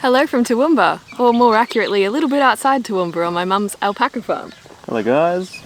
Hello from Toowoomba, or more accurately, a little bit outside Toowoomba on my mum's alpaca farm. Hello guys.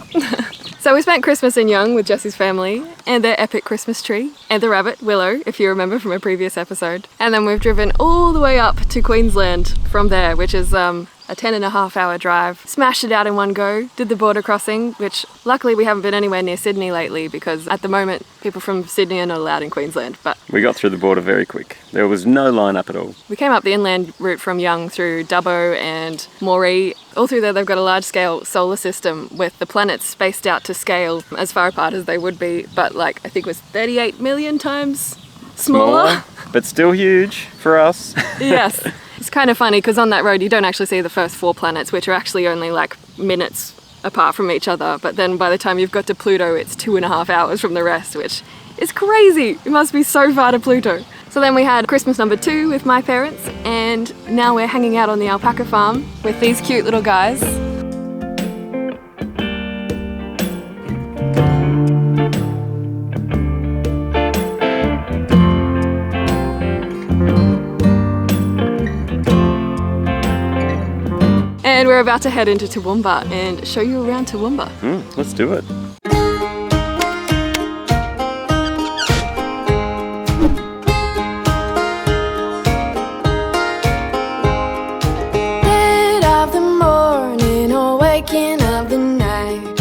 So we spent Christmas in Young with Jesse's family, and their epic Christmas tree, and the rabbit, Willow, if you remember from a previous episode. And then we've driven all the way up to Queensland from there, which is a 10.5-hour drive. Smashed it out in one go, did the border crossing, which luckily we haven't been anywhere near Sydney lately because at the moment people from Sydney are not allowed in Queensland. But We got through the border very quick. There was no line up at all. we came up the inland route from Young through Dubbo and Moree. All through there they've got a large-scale solar system with the planets spaced out to scale as far apart as they would be, but like I think it was 38 million times smaller. But still huge for us. Yes. It's kind of funny because on that road you don't actually see the first 4 planets, which are actually only like minutes apart from each other, but then by the time you've got to Pluto it's 2.5 hours from the rest, which is crazy. It must be so far to Pluto. So then we had Christmas number 2 with my parents, and now we're hanging out on the alpaca farm with these cute little guys. And we're about to head into Toowoomba and show you around Toowoomba. Let's do it. Dead of the morning or waking of the night.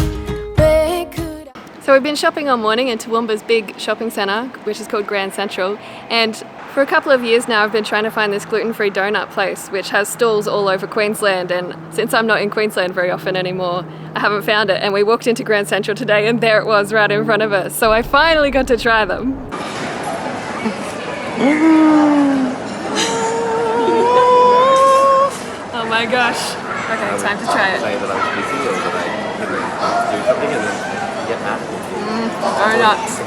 Where could I... So we've been shopping all morning in Toowoomba's big shopping centre, which is called Grand Central, and for a couple of years now I've been trying to find this gluten-free donut place which has stalls all over Queensland, and since I'm not in Queensland very often anymore I haven't found it, and we walked into Grand Central today and there it was right in front of us, so I finally got to try them. Oh my gosh. Okay, time to try it. Say that I was busy or that I do something and then get mad. Donuts.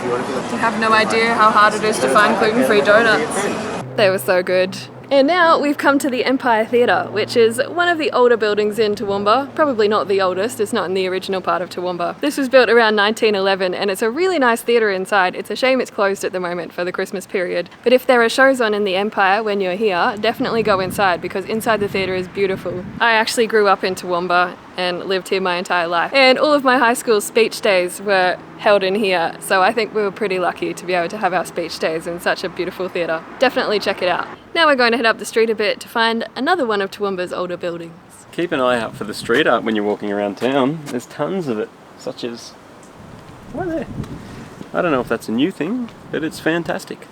You have no idea how hard it is to find gluten-free donuts. They were so good. And now we've come to the Empire Theatre, which is one of the older buildings in Toowoomba. Probably not the oldest, it's not in the original part of Toowoomba. This was built around 1911 and it's a really nice theatre inside. It's a shame it's closed at the moment for the Christmas period. But if there are shows on in the Empire when you're here, definitely go inside because inside the theatre is beautiful. I actually grew up in Toowoomba and lived here my entire life. And all of my high school speech days were held in here, so I think we were pretty lucky to be able to have our speech days in such a beautiful theatre. Definitely check it out. Now we're going to head up the street a bit to find another one of Toowoomba's older buildings. Keep an eye out for the street art when you're walking around town. There's tons of it, such as right there. I don't know if that's a new thing, but it's fantastic.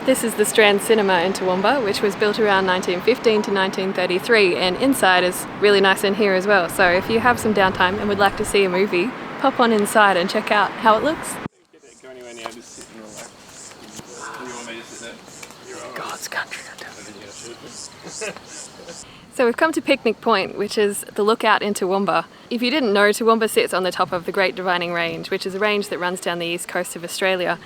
This is the Strand Cinema in Toowoomba, which was built around 1915 to 1933, and inside is really nice in here as well. So if you have some downtime and would like to see a movie, pop on inside and check out how it looks. Go anywhere now, just sit and relax. You want me to sit there? God's country. So we've come to Picnic Point, which is the lookout in Toowoomba. If you didn't know, Toowoomba sits on the top of the Great Dividing Range, which is a range that runs down the east coast of Australia.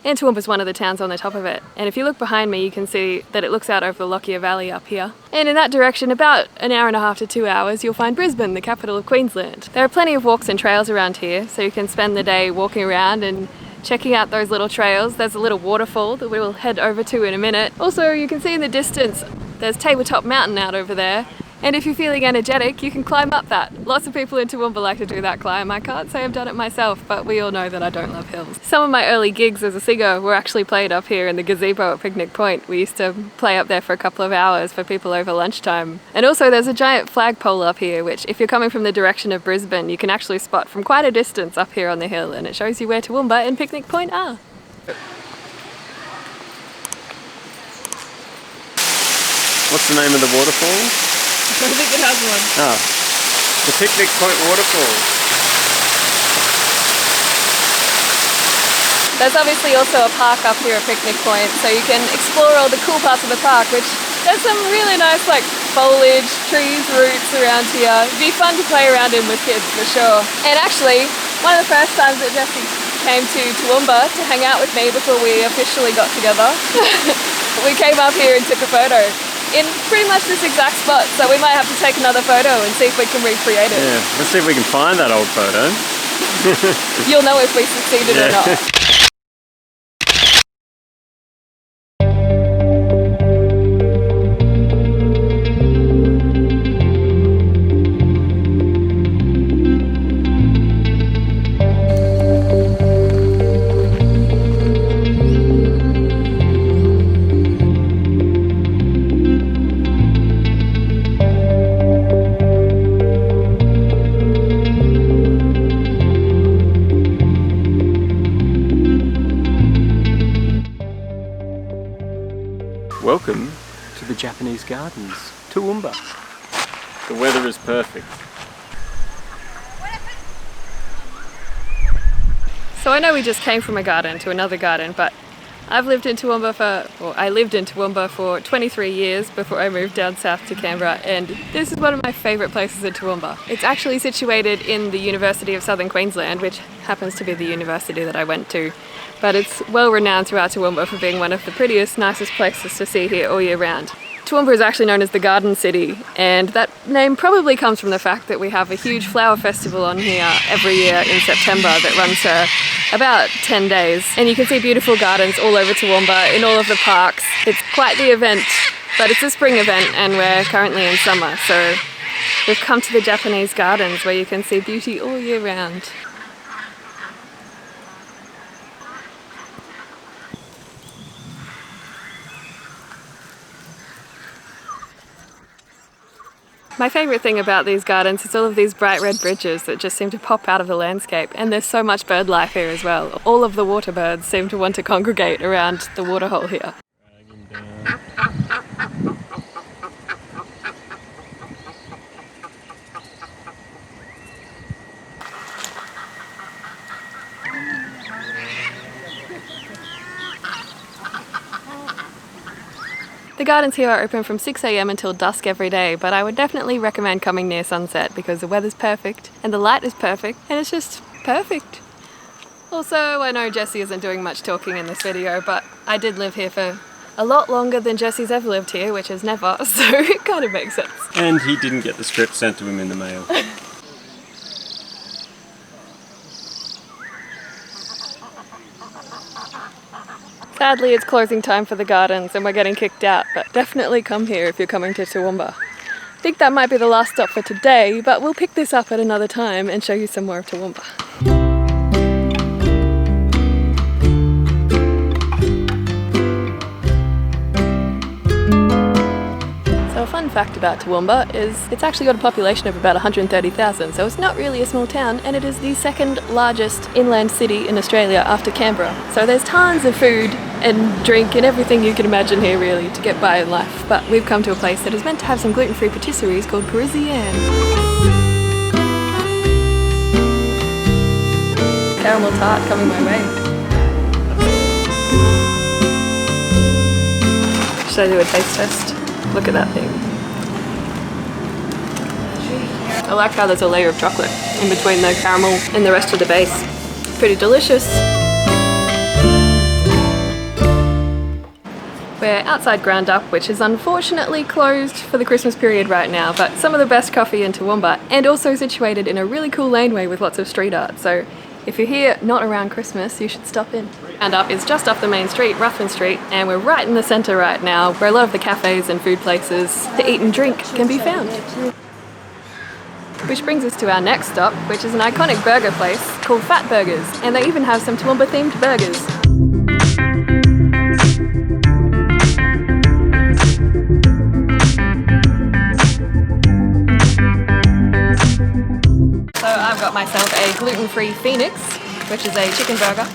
And Toowoomba's one of the towns on the top of it. And if you look behind me, you can see that it looks out over the Lockyer Valley up here. And in that direction, about 1.5 hours to 2 hours, you'll find Brisbane, the capital of Queensland. There are plenty of walks and trails around here, so you can spend the day walking around and checking out those little trails. There's a little waterfall that we'll head over to in a minute. Also, you can see in the distance, there's Tabletop Mountain out over there. And if you're feeling energetic, you can climb up that. Lots of people in Toowoomba like to do that climb. I can't say I've done it myself, but we all know that I don't love hills. Some of my early gigs as a singer were actually played up here in the gazebo at Picnic Point. We used to play up there for a couple of hours for people over lunchtime. And also there's a giant flagpole up here, which if you're coming from the direction of Brisbane, you can actually spot from quite a distance up here on the hill, and it shows you where Toowoomba and Picnic Point are. What's the name of the waterfall? I think it has one. Ah, the Picnic Point Waterfall. There's obviously also a park up here at Picnic Point, so you can explore all the cool parts of the park, which there's some really nice like foliage, trees, roots around here. It'd be fun to play around in with kids for sure. And actually, one of the first times that Jesse came to Toowoomba to hang out with me before we officially got together, we came up here and took a photo in pretty much this exact spot, so we might have to take another photo and see if we can recreate it. Yeah, let's see if we can find that old photo. You'll know if we succeeded or not. to the Japanese gardens, Toowoomba. The weather is perfect. So I know we just came from a garden to another garden, but I've lived in Toowoomba I lived in Toowoomba for 23 years before I moved down south to Canberra, and this is one of my favourite places in Toowoomba. It's actually situated in the University of Southern Queensland, which happens to be the university that I went to, but it's well renowned throughout Toowoomba for being one of the prettiest, nicest places to see here all year round. Toowoomba is actually known as the Garden City, and that name probably comes from the fact that we have a huge flower festival on here every year in September that runs for about 10 days. And you can see beautiful gardens all over Toowoomba, in all of the parks. It's quite the event, but it's a spring event and we're currently in summer, so we've come to the Japanese gardens where you can see beauty all year round. My favourite thing about these gardens is all of these bright red bridges that just seem to pop out of the landscape, and there's so much bird life here as well. All of the water birds seem to want to congregate around the waterhole here. The gardens here are open from 6 AM until dusk every day, but I would definitely recommend coming near sunset because the weather's perfect and the light is perfect and it's just perfect. Also, I know Jesse isn't doing much talking in this video, but I did live here for a lot longer than Jesse's ever lived here, which is never, so it kind of makes sense. And he didn't get the script sent to him in the mail. Sadly, it's closing time for the gardens and we're getting kicked out, but definitely come here if you're coming to Toowoomba. I think that might be the last stop for today, but we'll pick this up at another time and show you some more of Toowoomba. So a fun fact about Toowoomba is it's actually got a population of about 130,000, so it's not really a small town, and it is the second largest inland city in Australia after Canberra. So there's tons of food and drink and everything you can imagine here really to get by in life. But we've come to a place that is meant to have some gluten-free patisseries called Parisienne. Caramel tart coming my way. Should I do a taste test? Look at that thing. I like how there's a layer of chocolate in between the caramel and the rest of the base. Pretty delicious. We're outside Ground Up, which is unfortunately closed for the Christmas period right now, but some of the best coffee in Toowoomba, and also situated in a really cool laneway with lots of street art. So if you're here not around Christmas, you should stop in. Ground Up is just off the main street, Ruthven Street, and we're right in the centre right now, where a lot of the cafes and food places to eat and drink can be found. Which brings us to our next stop, which is an iconic burger place called Fat Burgers, and they even have some Toowoomba themed burgers. So I've got myself a gluten-free Phoenix, which is a chicken burger.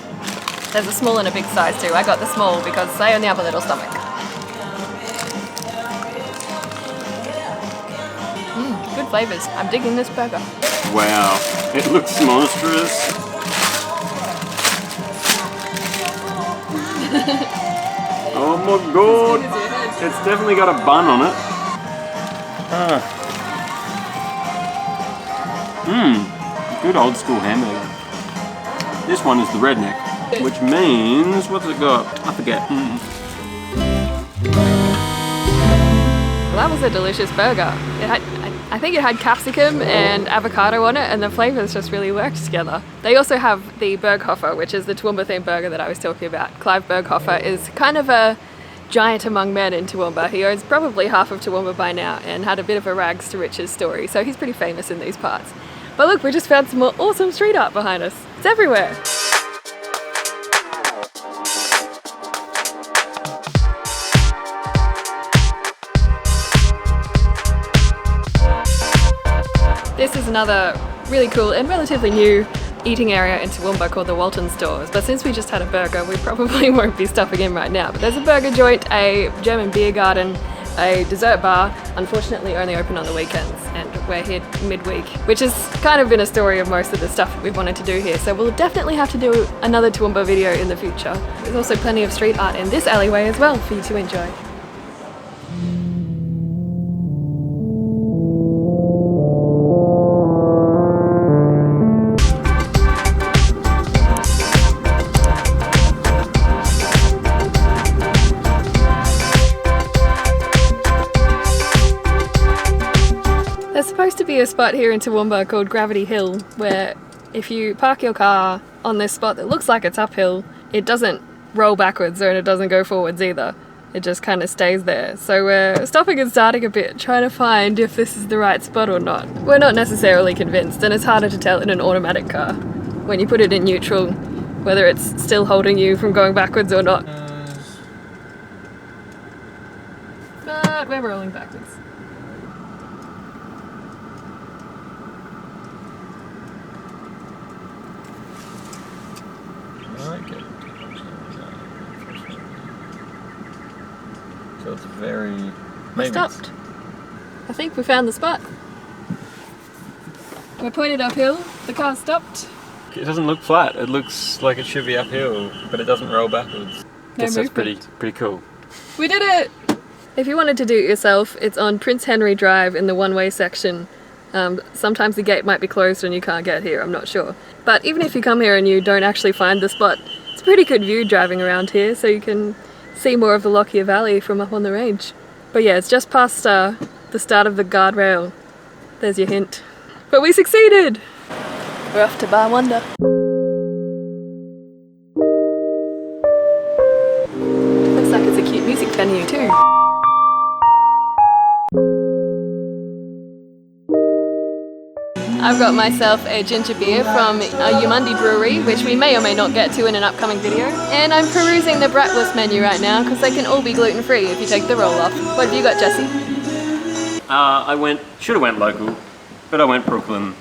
There's a small and a big size too. I got the small because I only have a little stomach. Good flavours. I'm digging this burger. Wow, it looks monstrous. Oh my god, it's definitely got a bun on it. Good old school hamburger. This one is the redneck, which means, what's it got? I forget. Well, that was a delicious burger. I think it had capsicum and avocado on it, and the flavours just really worked together. They also have the Berghofer, which is the Toowoomba themed burger that I was talking about. Clive Berghofer is kind of a giant among men in Toowoomba. He owns probably half of Toowoomba by now and had a bit of a rags to riches story, so he's pretty famous in these parts. But look, we just found some more awesome street art behind us. It's everywhere. This is another really cool and relatively new eating area in Toowoomba called the Walton Stores, but since we just had a burger, we probably won't be stopping in right now. But there's a burger joint, a German beer garden, a dessert bar, unfortunately only open on the weekends, and we're here midweek, which has kind of been a story of most of the stuff that we've wanted to do here, so we'll definitely have to do another Toowoomba video in the future. There's also plenty of street art in this alleyway as well for you to enjoy. There's supposed to be a spot here in Toowoomba called Gravity Hill where if you park your car on this spot that looks like it's uphill, it doesn't roll backwards and it doesn't go forwards either. It just kind of stays there. So we're stopping and starting a bit, trying to find if this is the right spot or not. We're not necessarily convinced, and it's harder to tell in an automatic car. When you put it in neutral, whether it's still holding you from going backwards or not. But we're rolling backwards. So it's very... We stopped. I think we found the spot. We're pointed uphill, the car stopped. It doesn't look flat, it looks like it should be uphill, but it doesn't roll backwards. Guess that's pretty cool. We did it! If you wanted to do it yourself, it's on Prince Henry Drive in the one-way section. Sometimes the gate might be closed and you can't get here, I'm not sure. But even if you come here and you don't actually find the spot, it's a pretty good view driving around here, so you can see more of the Lockyer Valley from up on the range. But yeah, it's just past the start of the guardrail. There's your hint. But we succeeded! We're off to Bar Wonder. Looks like it's a cute music venue too. I've got myself a ginger beer from Eumundi Brewery, which we may or may not get to in an upcoming video. And I'm perusing the bratwurst menu right now because they can all be gluten-free if you take the roll off. What have you got, Jesse? Should have went local, but I went Brooklyn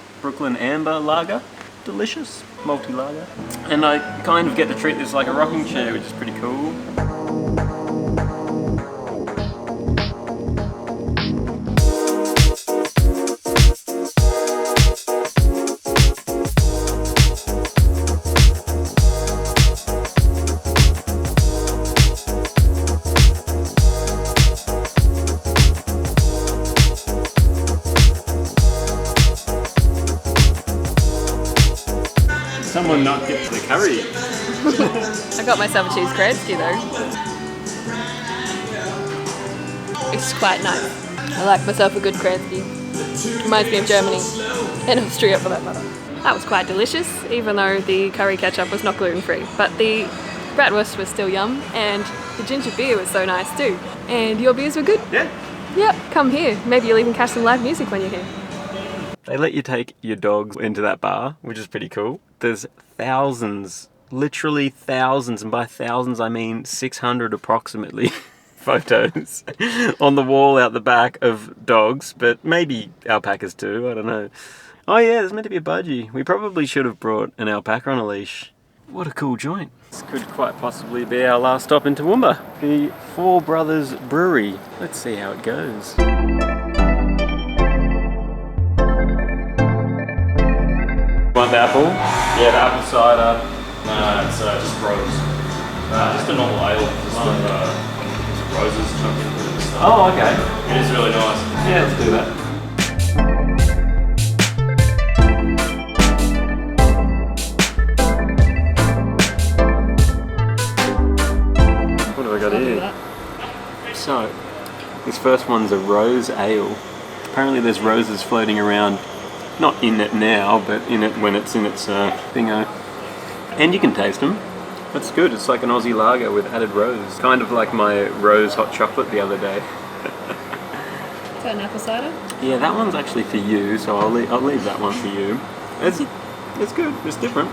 Amber Lager. Delicious, multi-lager. And I kind of get to treat this like a rocking chair, which is pretty cool. Someone not get to the curry. I got myself a cheese Kransky though. It's quite nice. I like myself a good Kransky. Reminds me of Germany. And Austria for that matter. That was quite delicious, even though the curry ketchup was not gluten-free. But the bratwurst was still yum, and the ginger beer was so nice too. And your beers were good? Yeah. Yep, come here. Maybe you'll even catch some live music when you're here. They let you take your dogs into that bar, which is pretty cool. There's thousands, literally thousands, and by thousands I mean 600 approximately, photos on the wall out the back of dogs, but maybe alpacas too, I don't know. Oh yeah, there's meant to be a budgie. We probably should have brought an alpaca on a leash. What a cool joint. This could quite possibly be our last stop in Toowoomba, the Four Brothers Brewery. Let's see how it goes. Want the apple? Yeah, the apple cider. No, it's just rose. Just a normal ale, just with roses chucked into it and stuff. Oh, okay. It is really nice. Yeah, let's do that. What have I got here? So, this first one's a rose ale. Apparently there's roses floating around. Not in it now, but in it when it's in its thingo. And you can taste them. That's good. It's like an Aussie lager with added rose. Kind of like my rose hot chocolate the other day. Is that an apple cider? Yeah, that one's actually for you, so I'll leave that one for you. It's good. It's different.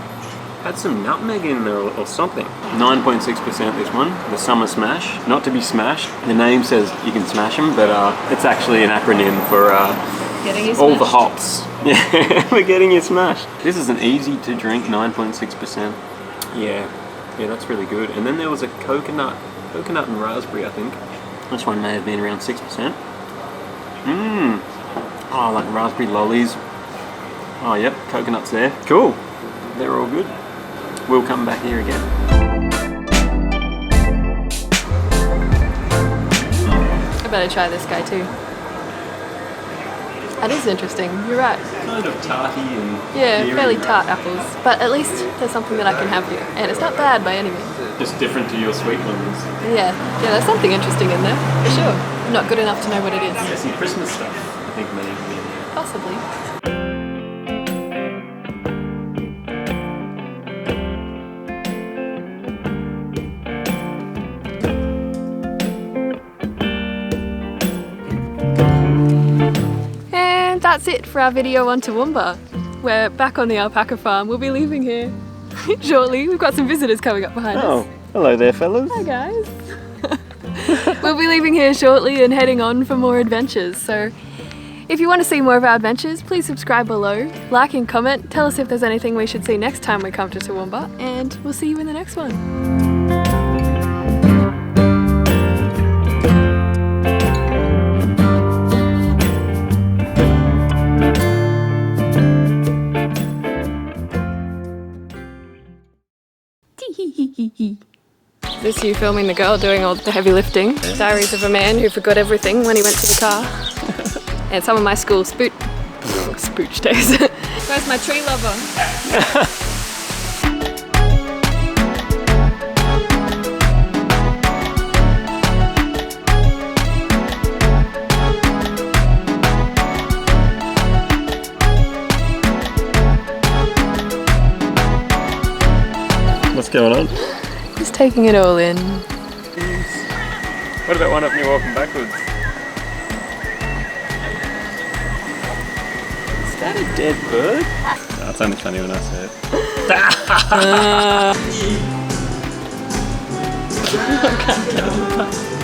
Had some nutmeg in there or something. 9.6% this one. The Summer Smash. Not to be smashed. The name says you can smash them, but it's actually an acronym for all the hops. Yeah, we're getting you smashed. This is an easy to drink 9.6%. Yeah, that's really good. And then there was a coconut and raspberry, I think. This one may have been around 6%. Mmm. Oh, like raspberry lollies. Oh, yep, coconuts there. Cool. They're all good. We'll come back here again. I better try this guy too. That is interesting, you're right. Kind of tarty and... Yeah, fairly tart apples. But at least there's something that I can have here. And it's not bad by any means. Just different to your sweet ones. Yeah, there's something interesting in there, for sure. I'm not good enough to know what it is. Yeah, some Christmas stuff, I think, maybe in there. Possibly. And that's it for our video on Toowoomba. We're back on the alpaca farm. We'll be leaving here shortly. We've got some visitors coming up behind us. Oh, hello there, fellas. Hi guys. We'll be leaving here shortly and heading on for more adventures. So if you want to see more of our adventures, please subscribe below, like and comment, tell us if there's anything we should see next time we come to Toowoomba, and we'll see you in the next one. This you filming the girl doing all the heavy lifting. Diaries of a man who forgot everything when he went to the car. And some of my school spooch days. Where's my tree lover? What's going on? Just taking it all in. What about one up near walking backwards? Is that a dead bird? No, it's only funny when I say it.